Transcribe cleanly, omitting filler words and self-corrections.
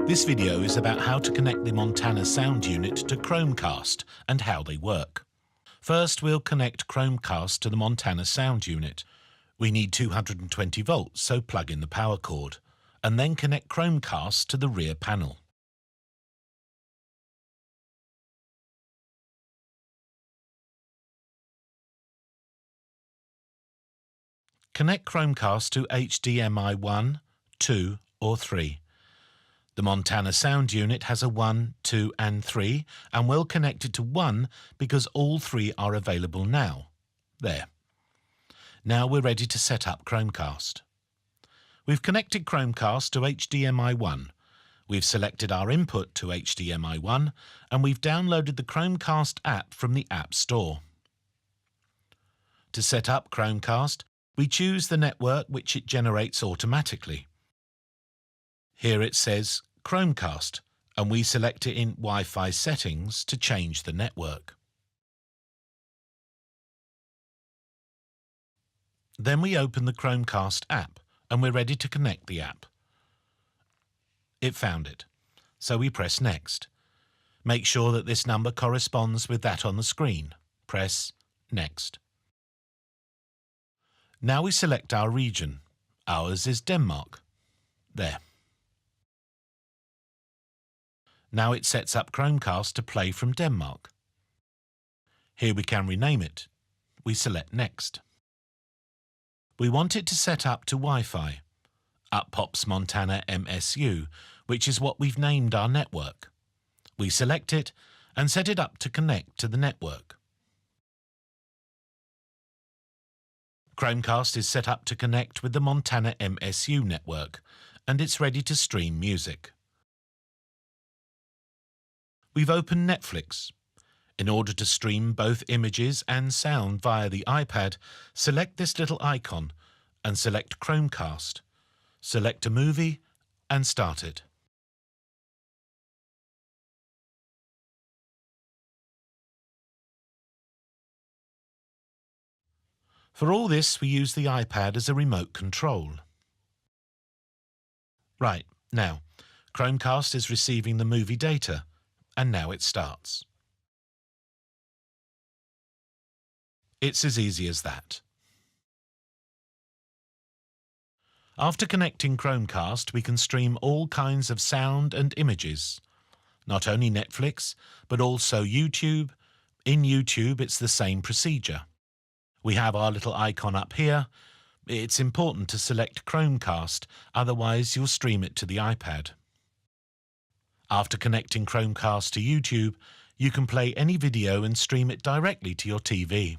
This video is about how to connect the Montana sound unit to Chromecast and how they work. First, we'll connect Chromecast to the Montana sound unit. We need 220 volts, so plug in the power cord, and then connect Chromecast to the rear panel. Connect Chromecast to HDMI 1, 2 or 3. The Montana sound unit has a 1, 2 and 3 and we'll connect it to 1 because all 3 are available now. There. Now we're ready to set up Chromecast. We've connected Chromecast to HDMI 1. We've selected our input to HDMI 1 and we've downloaded the Chromecast app from the App Store. To set up Chromecast, we choose the network which it generates automatically. Here it says Chromecast, and we select it in Wi-Fi settings to change the network. Then we open the Chromecast app, and we're ready to connect the app. It found it, so we press Next. Make sure that this number corresponds with that on the screen. Press Next. Now we select our region. Ours is Denmark. There. Now it sets up Chromecast to play from Denmark. Here we can rename it. We select Next. We want it to set up to Wi-Fi. Up pops Montana MSU, which is what we've named our network. We select it and set it up to connect to the network. Chromecast is set up to connect with the Montana MSU network, and it's ready to stream music. We've opened Netflix. In order to stream both images and sound via the iPad, select this little icon and select Chromecast. Select a movie and start it. For all this, we use the iPad as a remote control. Right, now, Chromecast is receiving the movie data. And now it starts. It's as easy as that. After connecting Chromecast, we can stream all kinds of sound and images. Not only Netflix, but also YouTube. In YouTube, it's the same procedure. We have our little icon up here. It's important to select Chromecast, otherwise you'll stream it to the iPad. After connecting Chromecast to YouTube, you can play any video and stream it directly to your TV.